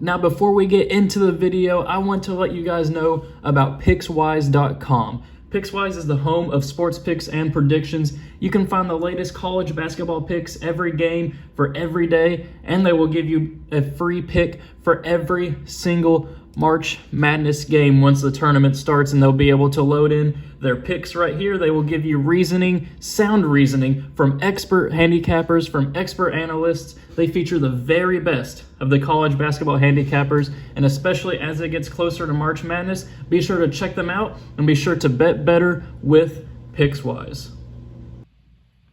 Now, before we get into the video, I want to let you guys know about Pickswise.com. Pixwise is the home of sports picks and predictions. You can find the latest college basketball picks every game for every day, and they will give you a free pick for every single March Madness game once the tournament starts, and they'll be able to load in their picks right here. They will give you reasoning, sound reasoning from expert handicappers, from expert analysts. They feature the very best of the college basketball handicappers, and especially as it gets closer to March Madness, be sure to check them out and be sure to bet better with Pickswise.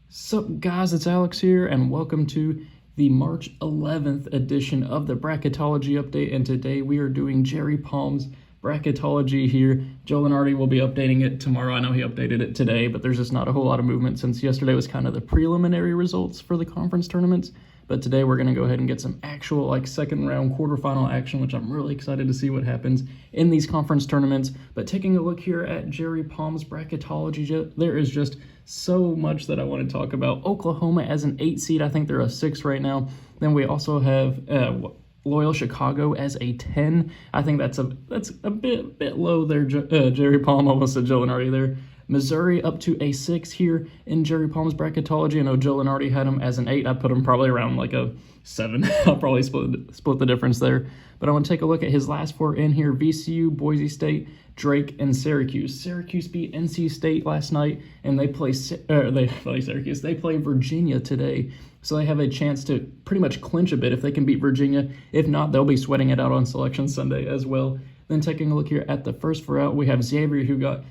Sup guys, it's Alex here, and welcome to the March 11th edition of the Bracketology update, and today we are doing Jerry Palm's Bracketology here. Joe Lenardi will be updating it tomorrow. I know he updated it today, but there's just not a whole lot of movement since yesterday was kind of the preliminary results for the conference tournaments. But today we're going to go ahead and get some actual second round quarterfinal action, which I'm really excited to see what happens in these conference tournaments. But taking a look here at Jerry Palm's Bracketology, there is just so much that I want to talk about. Oklahoma as an 8 seed, I think they're a 6 right now. Then we also have Loyal Chicago as a 10. I think that's a bit low there. Jerry Palm, almost said Joe Lenardi there. Missouri up to a 6 here in Jerry Palm's Bracketology. I know Joe Lenardi had him as an 8. I put him probably around like a 7. I'll probably split the difference there. But I want to take a look at his last 4 in here. VCU, Boise State, Drake, and Syracuse. Syracuse beat NC State last night, and they play Syracuse. They play Virginia today. So they have a chance to pretty much clinch a bit if they can beat Virginia. If not, they'll be sweating it out on Selection Sunday as well. Then taking a look here at the first 4 out, we have Xavier, who got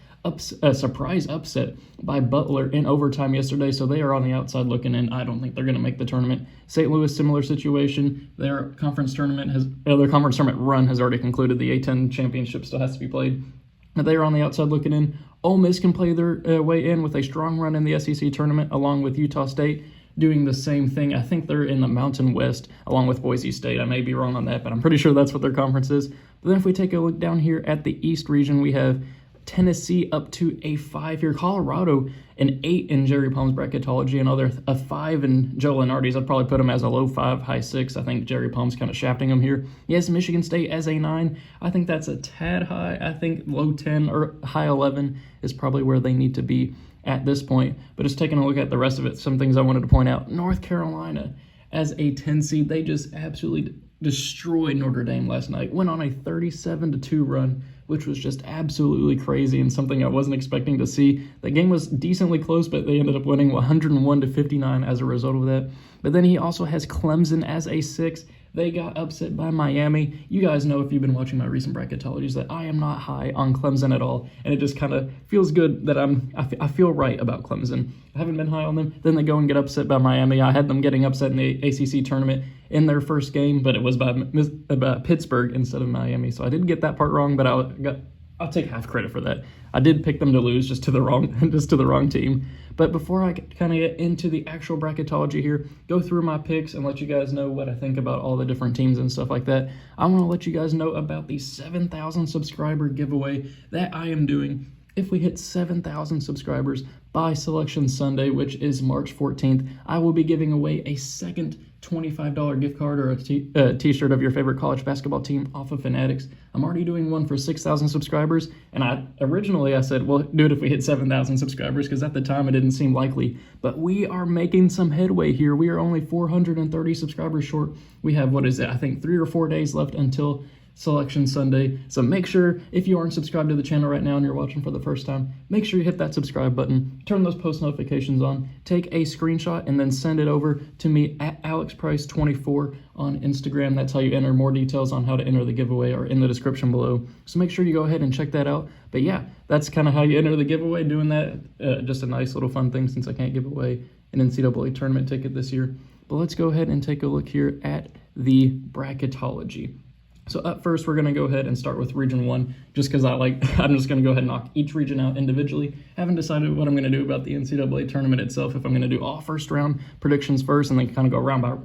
a surprise upset by Butler in overtime yesterday, so they are on the outside looking in. I don't think they're going to make the tournament. St. Louis, similar situation. Their conference tournament run has already concluded. The A10 championship still has to be played. But they are on the outside looking in. Ole Miss can play their way in with a strong run in the SEC tournament, along with Utah State doing the same thing. I think they're in the Mountain West, along with Boise State. I may be wrong on that, but I'm pretty sure that's what their conference is. But then if we take a look down here at the East region, we have Tennessee up to a 5 here. Colorado, an 8 in Jerry Palm's Bracketology. Another a 5 in Joe Lenardi's. I'd probably put him as a low 5, high 6. I think Jerry Palm's kind of shafting him here. Yes, Michigan State as a 9. I think that's a tad high. I think low 10 or high 11 is probably where they need to be at this point. But just taking a look at the rest of it, some things I wanted to point out. North Carolina as a 10 seed. They just absolutely destroyed Notre Dame last night. Went on a 37-2 run, which was just absolutely crazy and something I wasn't expecting to see. The game was decently close, but they ended up winning 101-59 as a result of that. But then he also has Clemson as a 6. They got upset by Miami. You guys know, if you've been watching my recent bracketologies, that I am not high on Clemson at all, and it just kind of feels good that I feel right about Clemson. I haven't been high on them. Then they go and get upset by Miami. I had them getting upset in the ACC tournament in their first game, but it was by Pittsburgh instead of Miami. So I did get that part wrong, but I'll take half credit for that. I did pick them to lose just to the wrong team. But before I kind of get into the actual bracketology here, go through my picks and let you guys know what I think about all the different teams and stuff like that, I want to let you guys know about the 7,000 subscriber giveaway that I am doing. If we hit 7,000 subscribers by Selection Sunday, which is March 14th, I will be giving away a second $25 gift card or a t-shirt of your favorite college basketball team off of Fanatics. I'm already doing one for 6,000 subscribers, and originally I said, well, do it if we hit 7,000 subscribers, because at the time it didn't seem likely. But we are making some headway here. We are only 430 subscribers short. We have, I think 3 or 4 days left until Selection Sunday. So make sure, if you aren't subscribed to the channel right now and you're watching for the first time, make sure you hit that subscribe button, turn those post notifications on, take a screenshot, and then send it over to me at AlexPrice24 on Instagram. That's how you enter. More details on how to enter the giveaway are in the description below. So make sure you go ahead and check that out. But yeah, that's kind of how you enter the giveaway, doing that. Just a nice little fun thing, since I can't give away an NCAA tournament ticket this year. But let's go ahead and take a look here at the Bracketology. So up first, we're going to go ahead and start with Region 1, just because I'm just going to go ahead and knock each region out individually. Haven't decided what I'm going to do about the NCAA tournament itself, if I'm going to do all first round predictions first and then kind of go round by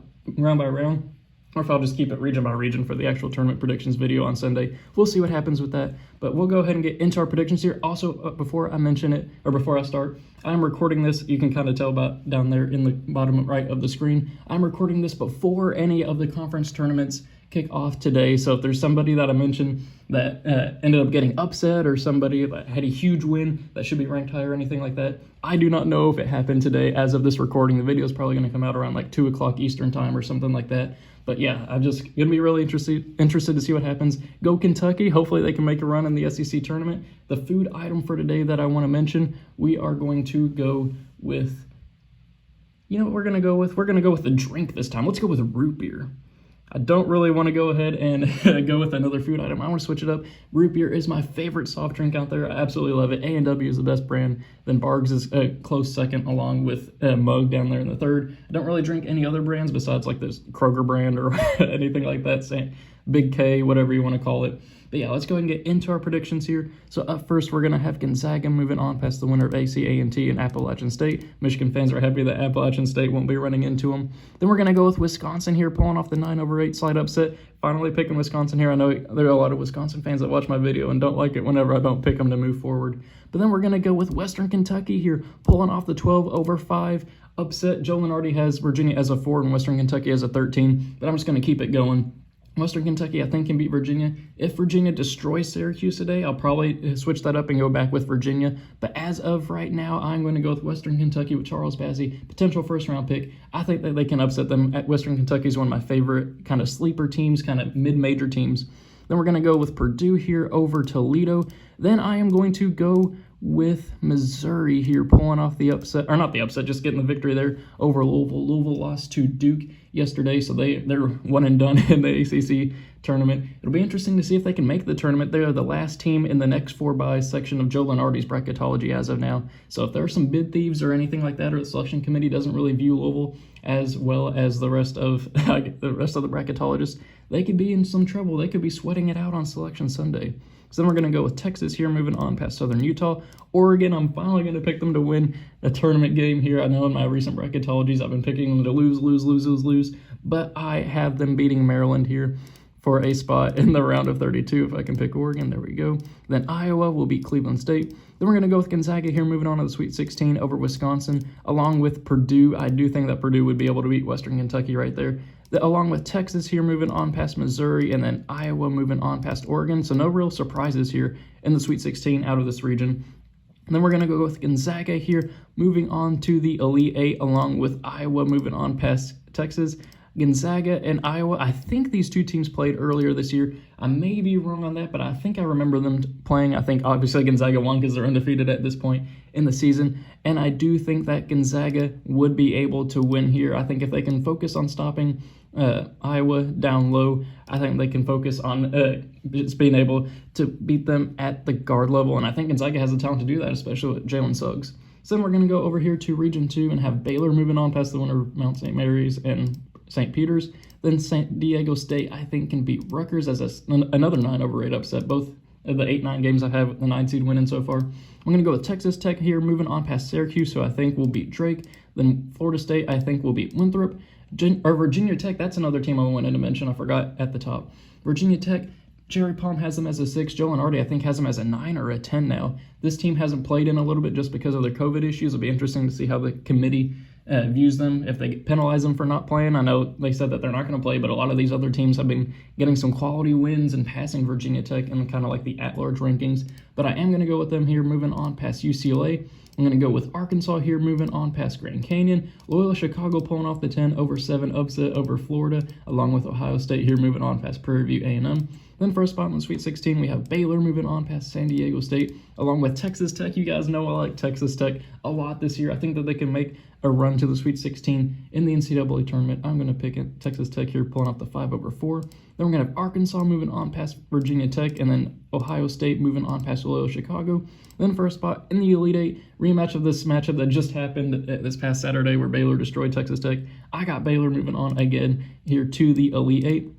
round, or if I'll just keep it region by region for the actual tournament predictions video on Sunday. We'll see what happens with that, but we'll go ahead and get into our predictions here. Also, before I start, I'm recording this. You can kind of tell down there in the bottom right of the screen. I'm recording this before any of the conference tournaments kick off today. So if there's somebody that I mentioned that ended up getting upset, or somebody that had a huge win that should be ranked higher or anything like that, I do not know if it happened today. As of this recording, the video is probably going to come out around like 2 o'clock Eastern time or something like that. But yeah, I'm just going to be really interested to see what happens. Go Kentucky. Hopefully they can make a run in the SEC tournament. The food item for today that I want to mention, we are going to go with, you know what we're going to go with? We're going to go with the drink this time. Let's go with root beer. I don't really want to go ahead and go with another food item. I want to switch it up. Root beer is my favorite soft drink out there. I absolutely love it. A&W is the best brand. Then Bargs is a close second, along with Mug down there in the third. I don't really drink any other brands besides like this Kroger brand or anything like that. Big K, whatever you want to call it. But yeah, let's go ahead and get into our predictions here. So up first, we're going to have Gonzaga moving on past the winner of AC&T and Appalachian State. Michigan fans are happy that Appalachian State won't be running into them. Then we're going to go with Wisconsin here, pulling off the 9/8 slight upset. Finally picking Wisconsin here. I know there are a lot of Wisconsin fans that watch my video and don't like it whenever I don't pick them to move forward. But then we're going to go with Western Kentucky here, pulling off the 12/5 upset. Joe Lenardi has Virginia as a 4 and Western Kentucky as a 13, but I'm just going to keep it going. Western Kentucky, I think, can beat Virginia. If Virginia destroys Syracuse today, I'll probably switch that up and go back with Virginia. But as of right now, I'm going to go with Western Kentucky with Charles Bassey, potential first-round pick. I think that they can upset them. Western Kentucky is one of my favorite kind of sleeper teams, kind of mid-major teams. Then we're going to go with Purdue here over Toledo. Then I am going to go with Missouri here, pulling off the upset, or not the upset, just getting the victory there over Louisville. Louisville lost to Duke yesterday, so they're one and done in the ACC tournament. It'll be interesting to see if they can make the tournament. They're the last team in the next 4-bye section of Joe Lenardi's bracketology as of now. So if there are some bid thieves or anything like that, or the selection committee doesn't really view Louisville as well as the rest of the bracketologists, they could be in some trouble. They could be sweating it out on Selection Sunday. So then we're going to go with Texas here, moving on past Southern Utah. Oregon, I'm finally going to pick them to win a tournament game here. I know in my recent bracketologies I've been picking them to lose, but I have them beating Maryland here for a spot in the round of 32. If I can pick Oregon, there we go. Then Iowa will beat Cleveland State. Then we're going to go with Gonzaga here, moving on to the Sweet 16 over Wisconsin, along with Purdue. I do think that Purdue would be able to beat Western Kentucky right there. Along with Texas here, moving on past Missouri, and then Iowa moving on past Oregon. So no real surprises here in the Sweet 16 out of this region. And then we're going to go with Gonzaga here, moving on to the Elite Eight, along with Iowa moving on past Texas. Gonzaga and Iowa, I think these two teams played earlier this year. I may be wrong on that, but I think I remember them playing. I think obviously Gonzaga won because they're undefeated at this point in the season. And I do think that Gonzaga would be able to win here. I think if they can focus on stopping Iowa down low, I think they can focus on just being able to beat them at the guard level. And I think Gonzaga has the talent to do that, especially with Jalen Suggs. So then we're going to go over here to Region 2 and have Baylor moving on past the winner of Mount St. Mary's and St. Peter's. Then San Diego State, I think, can beat Rutgers as another 9/8 upset. Both of the 8-9 games I have the 9 seed winning so far. I'm going to go with Texas Tech here, moving on past Syracuse, so I think we'll beat Drake. Then Florida State, I think, will beat Winthrop. Virginia Tech, that's another team I wanted to mention. I forgot at the top. Virginia Tech, Jerry Palm has them as a 6. Joe Lenardi, I think, has them as a 9 or a 10 now. This team hasn't played in a little bit just because of their COVID issues. It'll be interesting to see how the committee views them, if they penalize them for not playing. I know they said that they're not going to play, but a lot of these other teams have been getting some quality wins and passing Virginia Tech in kind of like the at-large rankings. But I am going to go with them here, moving on past UCLA. I'm going to go with Arkansas here, moving on past Grand Canyon. Loyola Chicago pulling off the 10/7 upset over Florida, along with Ohio State here, moving on past Prairie View A&M. Then for a spot in the Sweet 16, we have Baylor moving on past San Diego State, along with Texas Tech. You guys know I like Texas Tech a lot this year. I think that they can make a run to the Sweet 16 in the NCAA tournament. I'm going to pick Texas Tech here, pulling off the 5/4. Then we're going to have Arkansas moving on past Virginia Tech, and then Ohio State moving on past Loyola Chicago. Then for a spot in the Elite Eight, rematch of this matchup that just happened this past Saturday where Baylor destroyed Texas Tech. I got Baylor moving on again here to the Elite Eight,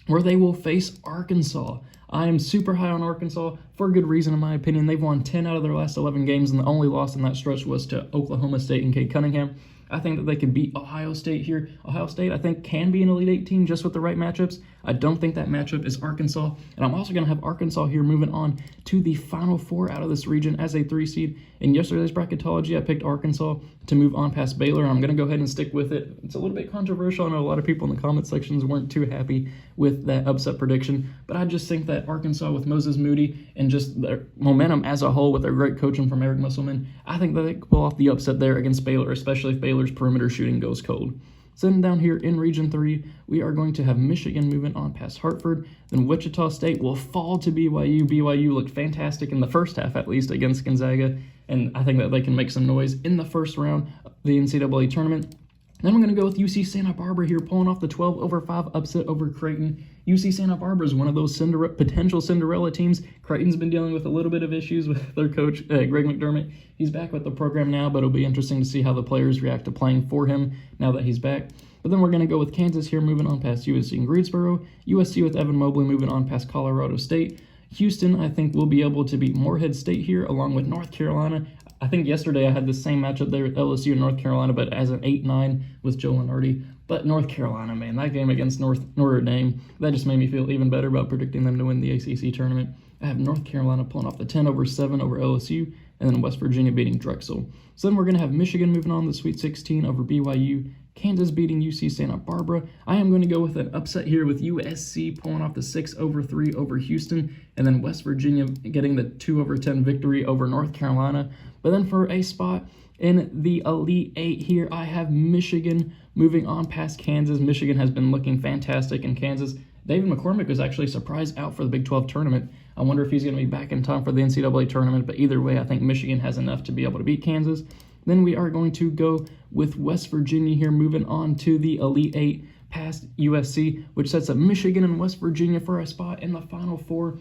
where they will face Arkansas. I am super high on Arkansas for good reason, in my opinion. They've won 10 out of their last 11 games, and the only loss in that stretch was to Oklahoma State and Cade Cunningham. I think that they could beat Ohio State here. Ohio State, I think, can be an Elite Eight team just with the right matchups. I don't think that matchup is Arkansas, and I'm also going to have Arkansas here moving on to the Final Four out of this region as a 3 seed. In yesterday's bracketology, I picked Arkansas to move on past Baylor, and I'm going to go ahead and stick with it. It's a little bit controversial. I know a lot of people in the comment sections weren't too happy with that upset prediction, but I just think that Arkansas with Moses Moody and just their momentum as a whole with their great coaching from Eric Musselman, I think that they can pull off the upset there against Baylor, especially if Baylor's perimeter shooting goes cold. Then down here in Region 3, we are going to have Michigan moving on past Hartford. Then Wichita State will fall to BYU. BYU looked fantastic in the first half, at least, against Gonzaga, and I think that they can make some noise in the first round of the NCAA tournament. Then we're going to go with UC Santa Barbara here, pulling off the 12-5 upset over Creighton. UC Santa Barbara is one of those potential Cinderella teams. Creighton's been dealing with a little bit of issues with their coach, Greg McDermott. He's back with the program now, but it'll be interesting to see how the players react to playing for him now that he's back. But then we're going to go with Kansas here, moving on past USC in Greensboro. USC with Evan Mobley moving on past Colorado State. Houston, I think, will be able to beat Morehead State here, along with North Carolina. I think yesterday I had the same matchup there at LSU and North Carolina, but as an 8-9 with Joe Lenardi. But North Carolina, man, that game against Notre Dame, that just made me feel even better about predicting them to win the ACC tournament. I have North Carolina pulling off the 10-7 over LSU, and then West Virginia beating Drexel. So then we're going to have Michigan moving on to the Sweet 16 over BYU, Kansas beating UC Santa Barbara. I am going to go with an upset here with USC pulling off the 6-3 over Houston, and then West Virginia getting the 2-10 victory over North Carolina. But then for a spot in the Elite 8 here, I have Michigan moving on past Kansas. Michigan has been looking fantastic in Kansas. David McCormick was actually surprised out for the Big 12 tournament. I wonder if he's going to be back in time for the NCAA tournament, but either way, I think Michigan has enough to be able to beat Kansas. Then we are going to go with West Virginia here, moving on to the Elite 8 past USC, which sets up Michigan and West Virginia for a spot in the Final Four.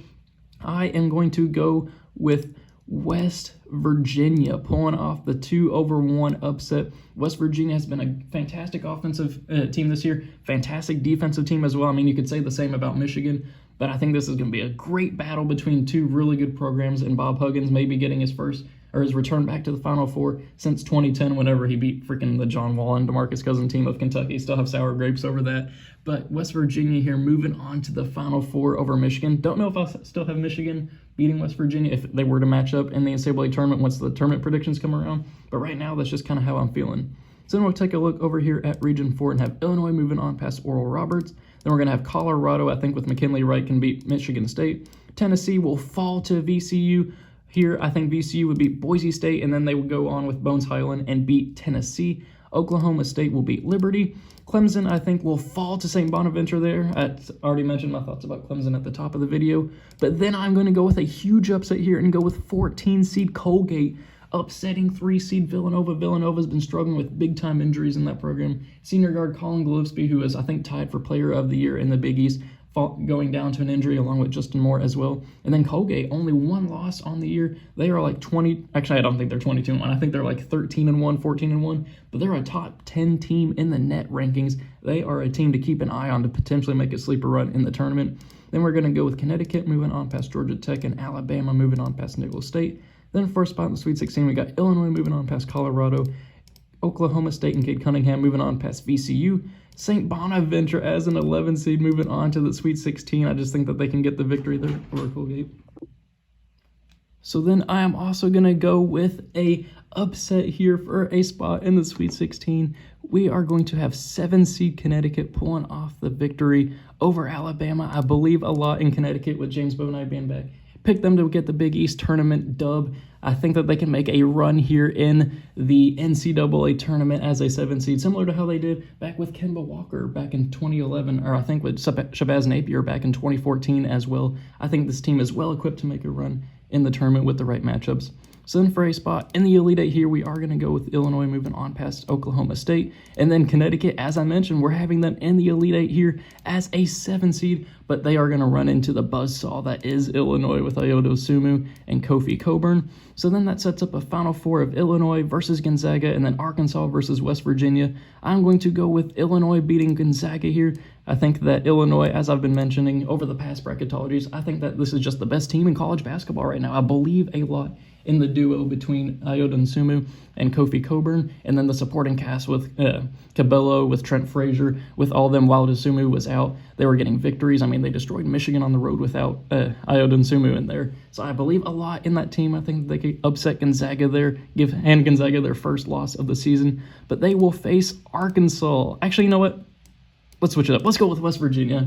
I am going to go with West Virginia pulling off the 2-1 upset. West Virginia has been a fantastic offensive team this year, fantastic defensive team as well. I mean, you could say the same about Michigan, but I think this is going to be a great battle between two really good programs, and Bob Huggins maybe getting his return back to the Final Four since 2010, whenever he beat freaking the John Wall and DeMarcus Cousins team of Kentucky. Still have sour grapes over that. But West Virginia here moving on to the Final Four over Michigan. Don't know if I'll still have Michigan beating West Virginia if they were to match up in the NCAA tournament once the tournament predictions come around. But right now, that's just kind of how I'm feeling. So then we'll take a look over here at Region 4 and have Illinois moving on past Oral Roberts. Then we're going to have Colorado, I think, with McKinley Wright can beat Michigan State. Tennessee will fall to VCU. Here, I think VCU would beat Boise State, and then they would go on with Bones Highland and beat Tennessee. Oklahoma State will beat Liberty. Clemson, I think, will fall to St. Bonaventure there. I already mentioned my thoughts about Clemson at the top of the video. But then I'm going to go with a huge upset here and go with 14-seed Colgate upsetting 3-seed Villanova. Villanova's been struggling with big-time injuries in that program. Senior guard Colin Gillespie, who is, I think, tied for Player of the Year in the Big East, going down to an injury along with Justin Moore as well. And then Colgate, only one loss on the year. They are like 20, actually I don't think they're 22-1. I think they're like 13-1, 14-1, but they're a top 10 team in the net rankings. They are a team to keep an eye on to potentially make a sleeper run in the tournament. Then we're going to go with Connecticut moving on past Georgia Tech and Alabama moving on past Nicholls State. Then first spot in the Sweet 16, we got Illinois moving on past Colorado, Oklahoma State and Cade Cunningham moving on past VCU. St. Bonaventure as an 11 seed moving on to the Sweet 16. I just think that they can get the victory there over Colgate. So then I am also going to go with a upset here for a spot in the Sweet 16. We are going to have 7-seed Connecticut pulling off the victory over Alabama. I believe a lot in Connecticut with James Bouknight being back. Pick them to get the Big East tournament dub. I think that they can make a run here in the NCAA tournament as a 7-seed, similar to how they did back with Kemba Walker back in 2011, or I think with Shabazz Napier back in 2014 as well. I think this team is well equipped to make a run in the tournament with the right matchups. So then for a spot in the Elite Eight here, we are going to go with Illinois moving on past Oklahoma State. And then Connecticut, as I mentioned, we're having them in the Elite Eight here as a 7 seed, but they are going to run into the buzzsaw that is Illinois with Ayodo Sumu and Kofi Coburn. So then that sets up a Final Four of Illinois versus Gonzaga and then Arkansas versus West Virginia. I'm going to go with Illinois beating Gonzaga here. I think that Illinois, as I've been mentioning over the past bracketologies, I think that this is just the best team in college basketball right now. I believe a lot in the duo between Ayo Dosunmu and Kofi Cockburn, and then the supporting cast with Cabello, with Trent Frazier, with all them while Dosunmu was out. They were getting victories. I mean, they destroyed Michigan on the road without Ayo Dosunmu in there. So I believe a lot in that team. I think they could upset Gonzaga there, give Gonzaga their first loss of the season. But they will face Arkansas. Actually, you know what? Let's switch it up. Let's go with West Virginia.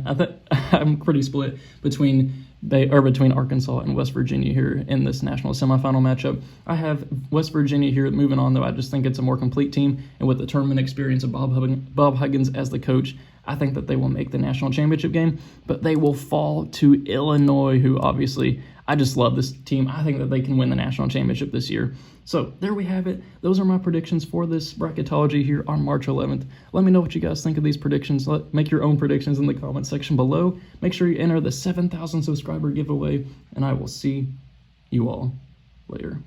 I'm pretty split between Arkansas and West Virginia here in this national semifinal matchup. I have West Virginia here. Moving on, though, I just think it's a more complete team, and with the tournament experience of Bob Huggins as the coach, I think that they will make the national championship game, but they will fall to Illinois, who obviously, I just love this team. I think that they can win the national championship this year. So there we have it. Those are my predictions for this bracketology here on March 11th. Let me know what you guys think of these predictions. Make your own predictions in the comment section below. Make sure you enter the 7,000 subscriber giveaway, and I will see you all later.